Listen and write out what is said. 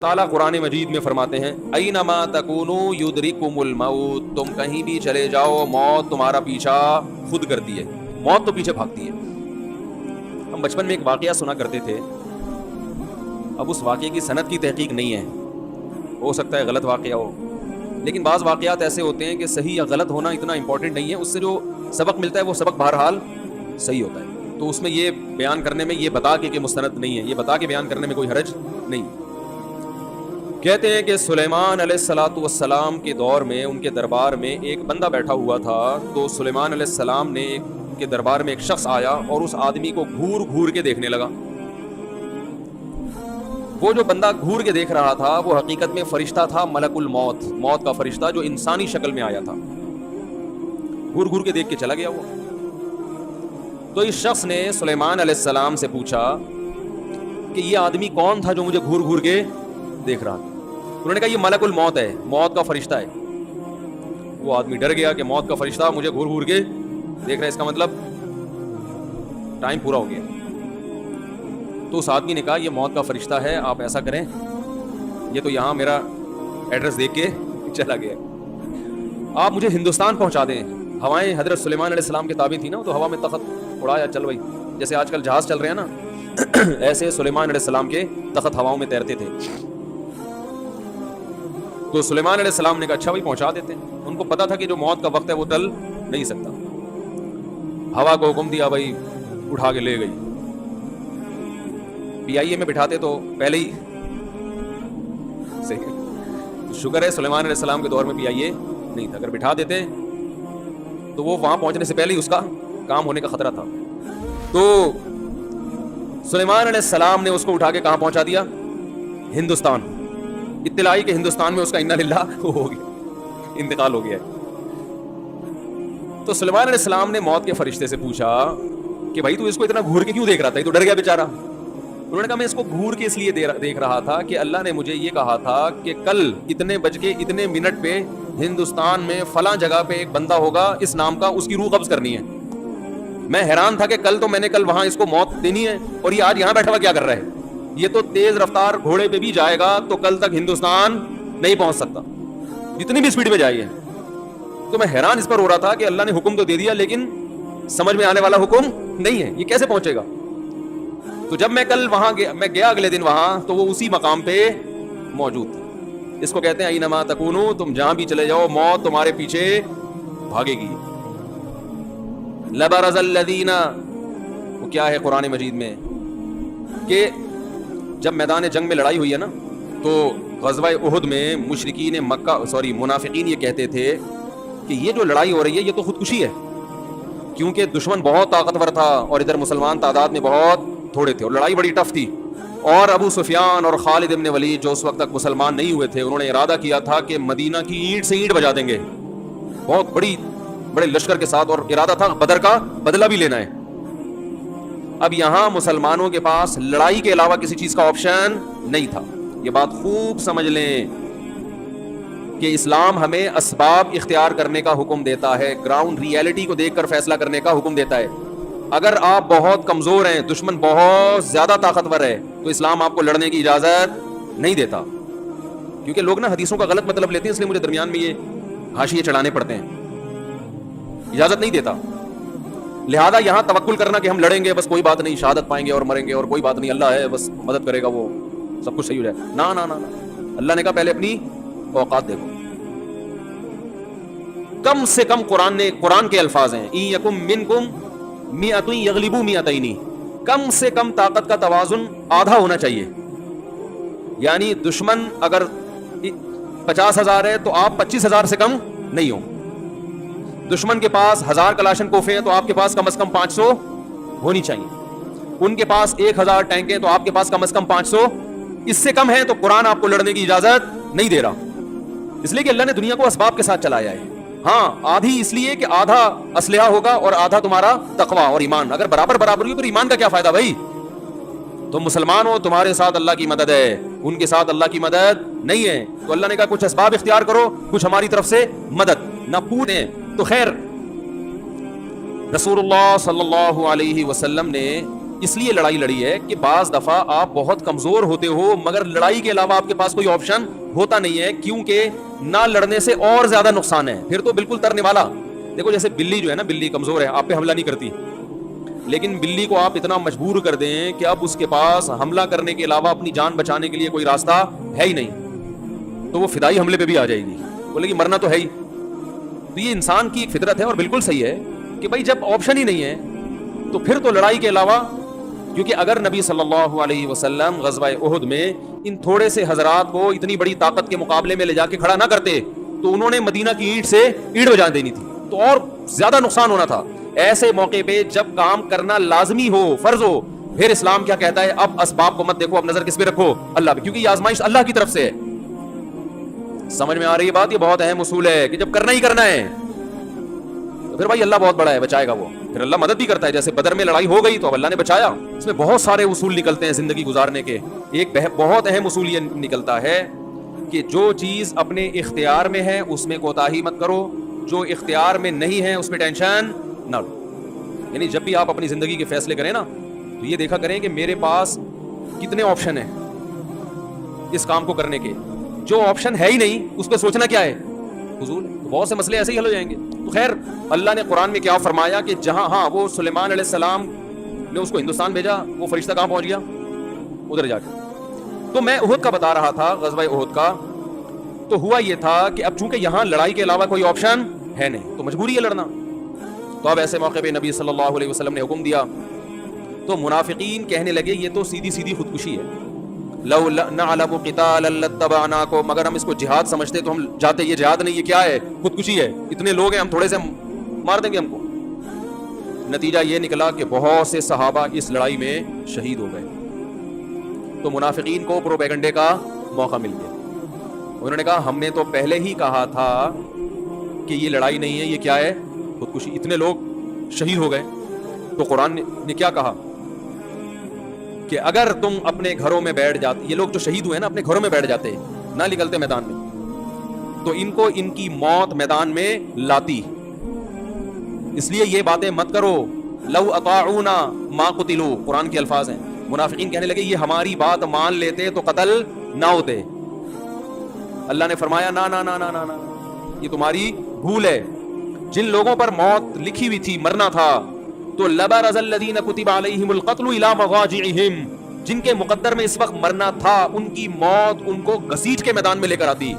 تعالیٰ قرآن مجید میں فرماتے ہیں اینما تکونو یدرککم الموت، تم کہیں بھی چلے جاؤ موت تمہارا پیچھا خود کرتی ہے، موت تو پیچھے بھاگتی ہے۔ ہم بچپن میں ایک واقعہ سنا کرتے تھے، اب اس واقعے کی سند کی تحقیق نہیں ہے، ہو سکتا ہے غلط واقعہ ہو، لیکن بعض واقعات ایسے ہوتے ہیں کہ صحیح یا غلط ہونا اتنا امپورٹنٹ نہیں ہے، اس سے جو سبق ملتا ہے وہ سبق بہرحال صحیح ہوتا ہے۔ تو اس میں یہ بیان کرنے میں، یہ بتا کے کہ مستند نہیں ہے، یہ بتا کے بیان کرنے میں کوئی حرج نہیں۔ کہتے ہیں کہ سلیمان علیہ السلام کے دور میں ان کے دربار میں ایک بندہ بیٹھا ہوا تھا، تو سلیمان علیہ السلام نے کے دربار میں ایک شخص آیا اور اس آدمی کو گھور گھور کے دیکھنے لگا۔ وہ جو بندہ گھور کے دیکھ رہا تھا وہ حقیقت میں فرشتہ تھا، ملک الموت، موت کا فرشتہ جو انسانی شکل میں آیا تھا، گھور گھور کے دیکھ کے چلا گیا وہ۔ تو اس شخص نے سلیمان علیہ السلام سے پوچھا کہ یہ آدمی کون تھا جو مجھے گھور گھور کے دیکھ رہا تھا؟ انہوں نے کہا یہ ملک الموت ہے، موت کا فرشتہ ہے۔ وہ آدمی ڈر گیا کہ موت کا فرشتہ مجھے گھور گھور کے دیکھ رہا ہے، اس کا مطلب ٹائم پورا ہو گیا۔ تو اس آدمی نے کہا یہ موت کا فرشتہ ہے، آپ ایسا کریں، یہ تو یہاں میرا ایڈریس دیکھ کے چلا گیا، آپ مجھے ہندوستان پہنچا دیں۔ ہوائیں حضرت سلیمان علیہ السلام کے تابع تھی نا، تو ہوا میں تخت اڑایا، چل بھائی، جیسے آج کل جہاز چل رہے ہیں نا، ایسے سلیمان علیہ السلام کے تخت ہواؤں میں تیرتے تھے۔ تو سلیمان علیہ السلام نے کہا اچھا بھائی پہنچا دیتے ہیں۔ ان کو پتا تھا کہ جو موت کا وقت ہے وہ ٹل نہیں سکتا۔ ہوا کو حکم دیا، بھائی اٹھا کے لے گئی۔ پی آئی اے میں بٹھاتے تو پہلے ہی صحیح، تو شکر ہے سلیمان علیہ السلام کے دور میں پی آئی اے نہیں تھا، اگر بٹھا دیتے تو وہ وہاں پہنچنے سے پہلے ہی اس کا کام ہونے کا خطرہ تھا۔ تو سلیمان علیہ السلام نے اس کو اٹھا کے کہاں پہنچا دیا؟ ہندوستان۔ اطلاعی کہ ہندوستان میں اس کا انا للہ ہو گیا، انتقال ہو گیا ہے۔ تو سلیمان علیہ السلام نے موت کے فرشتے سے پوچھا کہ بھائی تو اس کو اتنا گھور کے کیوں دیکھ رہا تھا؟ یہ تو ڈر گیا بیچارہ۔ انہوں نے کہا میں اس کو گھور کے اس لیے دیکھ رہا تھا کہ اللہ نے مجھے یہ کہا تھا کہ کل اتنے بج کے اتنے منٹ پہ ہندوستان میں فلاں جگہ پہ ایک بندہ ہوگا اس نام کا، اس کی روح قبض کرنی ہے۔ میں حیران تھا کہ میں نے کل وہاں اس کو موت دینی ہے، اور یہ آج یہاں بیٹھا ہوا کیا کر رہا ہے؟ یہ تو تیز رفتار گھوڑے پہ بھی جائے گا تو کل تک ہندوستان نہیں پہنچ سکتا، جتنی بھی سپیڈ میں جائیے۔ تو میں حیران اس پر ہو رہا تھا کہ اللہ نے حکم تو دے دیا لیکن سمجھ میں آنے والا حکم نہیں ہے، یہ کیسے پہنچے گا؟ تو جب میں کل وہاں گیا اگلے دن وہاں، تو وہ اسی مقام پہ موجود تھا۔ اس کو کہتے ہیں اینما تکونو، تم جہاں بھی چلے جاؤ موت تمہارے پیچھے بھاگے گی۔ لبرز الذین، وہ کیا ہے قرآن مجید میں کہ جب میدان جنگ میں لڑائی ہوئی ہے نا، تو غزوہ احد میں مشرکین مکہ منافقین یہ کہتے تھے کہ یہ جو لڑائی ہو رہی ہے یہ تو خودکشی ہے، کیونکہ دشمن بہت طاقتور تھا اور ادھر مسلمان تعداد میں بہت تھوڑے تھے، اور لڑائی بڑی ٹف تھی۔ اور ابو سفیان اور خالد ابن ولید جو اس وقت تک مسلمان نہیں ہوئے تھے، انہوں نے ارادہ کیا تھا کہ مدینہ کی اینٹ سے اینٹ بجا دیں گے، بہت بڑے لشکر کے ساتھ، اور ارادہ تھا بدر کا بدلہ بھی لینا ہے۔ اب یہاں مسلمانوں کے پاس لڑائی کے علاوہ کسی چیز کا آپشن نہیں تھا۔ یہ بات خوب سمجھ لیں کہ اسلام ہمیں اسباب اختیار کرنے کا حکم دیتا ہے، گراؤنڈ ریئلٹی کو دیکھ کر فیصلہ کرنے کا حکم دیتا ہے۔ اگر آپ بہت کمزور ہیں، دشمن بہت زیادہ طاقتور ہے، تو اسلام آپ کو لڑنے کی اجازت نہیں دیتا۔ کیونکہ لوگ نا حدیثوں کا غلط مطلب لیتے ہیں، اس لیے مجھے درمیان میں یہ حاشیے چڑھانے پڑتے ہیں، اجازت نہیں دیتا۔ لہذا یہاں توکل کرنا کہ ہم لڑیں گے، بس کوئی بات نہیں، شہادت پائیں گے اور مریں گے، اور کوئی بات نہیں، اللہ ہے بس مدد کرے گا، وہ سب کچھ صحیح ہو جائے، نا نا نا نا۔ اللہ نے کہا پہلے اپنی اوقات دیکھو۔ کم سے کم قرآن کے الفاظ ہیں، ان یکم منکم مئۃ یغلبوا مئتین، کم سے کم طاقت کا توازن آدھا ہونا چاہیے، یعنی دشمن اگر 50,000 ہے تو آپ 25,000 سے کم نہیں ہو۔ دشمن کے پاس 1000 کلاشن کوفے ہیں تو آپ کے پاس کم از کم 500 ہونی چاہیے۔ ان کے پاس 1000 ٹینک ہیں تو آپ کے پاس کم از کم 500، اس سے کم ہے تو قرآن آپ کو لڑنے کی اجازت نہیں دے رہا، اس لیے کہ اللہ نے دنیا کو اسباب کے ساتھ چلایا ہے۔ ہاں آدھی اس لیے کہ آدھا اسلحہ ہوگا اور آدھا تمہارا تقویٰ اور ایمان، اگر برابر ہوئی تو ایمان کا کیا فائدہ بھائی؟ تم مسلمان ہو، تمہارے ساتھ اللہ کی مدد ہے، ان کے ساتھ اللہ کی مدد نہیں ہے، تو اللہ نے کہا کچھ اسباب اختیار کرو، کچھ ہماری طرف سے مدد نہ پوچھیں تو خیر۔ رسول اللہ صلی اللہ علیہ وسلم نے اس لیے لڑائی لڑی ہے کہ بعض دفعہ آپ بہت کمزور ہوتے ہو مگر لڑائی کے علاوہ آپ کے پاس کوئی آپشن ہوتا نہیں ہے, کیونکہ نہ لڑنے سے اور زیادہ نقصان ہے, پھر تو بالکل ترنے والا. دیکھو جیسے بلی جو ہے نا, بلی کمزور ہے, آپ پہ حملہ نہیں کرتی, لیکن بلی کو آپ اتنا مجبور کر دیں کہ اب اس کے پاس حملہ کرنے کے علاوہ اپنی جان بچانے کے لیے کوئی راستہ ہے ہی نہیں, تو وہ فدائی حملے پہ بھی آ جائے گی, بولے گی مرنا تو ہے ہی. تو یہ انسان کی ایک فطرت ہے اور بالکل صحیح ہے کہ بھائی جب آپشن ہی نہیں ہے تو پھر تو لڑائی کے علاوہ, کیونکہ اگر نبی صلی اللہ علیہ وسلم غزوہ احد میں ان تھوڑے سے حضرات کو اتنی بڑی طاقت کے مقابلے میں لے جا کے کھڑا نہ کرتے تو انہوں نے مدینہ کی اینٹ سے اینٹ بجا دینی تھی, تو اور زیادہ نقصان ہونا تھا. ایسے موقع پہ جب کام کرنا لازمی ہو, فرض ہو, پھر اسلام کیا کہتا ہے, اب اسباب کو مت دیکھو, اب نظر کس پہ رکھو, اللہ پہ, کیونکہ یہ آزمائش اللہ کی طرف سے ہے. سمجھ میں آ رہی ہے بات؟ یہ بہت اہم اصول ہے کہ جب کرنا ہی کرنا ہے تو پھر بھائی اللہ بہت بڑا ہے, بچائے گا وہ, پھر اللہ مدد بھی کرتا ہے. جیسے بدر میں لڑائی ہو گئی تو اب اللہ نے بچایا. اس میں بہت سارے اصول نکلتے ہیں زندگی گزارنے کے. ایک بہت اہم اصول یہ نکلتا ہے کہ جو چیز اپنے اختیار میں ہے اس میں کوتاہی مت کرو, جو اختیار میں نہیں ہے اس میں ٹینشن نہ لو. یعنی جب بھی آپ اپنی زندگی کے فیصلے کریں نا تو یہ دیکھا کریں کہ میرے پاس کتنے آپشن ہیں اس کام کو کرنے کے. جو آپشن ہے ہی نہیں اس پہ سوچنا کیا ہے, فضول ہے. تو بہت سے مسئلے ایسے ہی حل ہو جائیں گے. تو خیر اللہ نے قرآن میں کیا فرمایا کہ جہاں ہاں وہ سلیمان علیہ السلام نے اس کو ہندوستان بھیجا, وہ فرشتہ کہاں پہنچ گیا, ادھر جا کے. تو میں احد کا بتا رہا تھا, غزوہ احد کا. تو ہوا یہ تھا کہ اب چونکہ یہاں لڑائی کے علاوہ کوئی آپشن ہے نہیں تو مجبوری ہے لڑنا. تو اب ایسے موقع پہ نبی صلی اللہ علیہ وسلم نے حکم دیا تو منافقین کہنے لگے یہ تو سیدھی سیدھی خودکشی ہے, لو نعلم قتالا لاتبعناکم, اگر ہم اس کو جہاد سمجھتے تو ہم جاتے. یہ جہاد نہیں, یہ کیا ہے, خودکشی ہے. اتنے لوگ ہیں, ہم تھوڑے سے مار دیں گے ہم کو. نتیجہ یہ نکلا کہ بہت سے صحابہ اس لڑائی میں شہید ہو گئے. تو منافقین کو پروپیگنڈے کا موقع مل گیا. انہوں نے کہا ہم نے تو پہلے ہی کہا تھا کہ یہ لڑائی نہیں ہے, یہ کیا ہے, خودکشی. اتنے لوگ شہید ہو گئے. تو قرآن نے کیا کہا کہ اگر تم اپنے گھروں میں بیٹھ جاتے, یہ لوگ جو شہید ہوئے نا اپنے گھروں میں بیٹھ جاتے, نہ نکلتے میدان میں, تو ان کو ان کی موت میدان میں لاتی. اس لیے یہ باتیں مت کرو, لو اطاعونا ما قتلوا, قرآن کے الفاظ ہیں. منافقین کہنے لگے یہ ہماری بات مان لیتے تو قتل نہ ہوتے. اللہ نے فرمایا نا نا نا نا نا, یہ تمہاری بھول ہے. جن لوگوں پر موت لکھی ہوئی تھی, مرنا تھا, تو لبرز الذین کتب علیہم القتل الی مضاجعہم, جن کے مقدر میں اس وقت مرنا تھا ان کی موت ان کو گھسیٹ کے میدان میں لے کر آتی.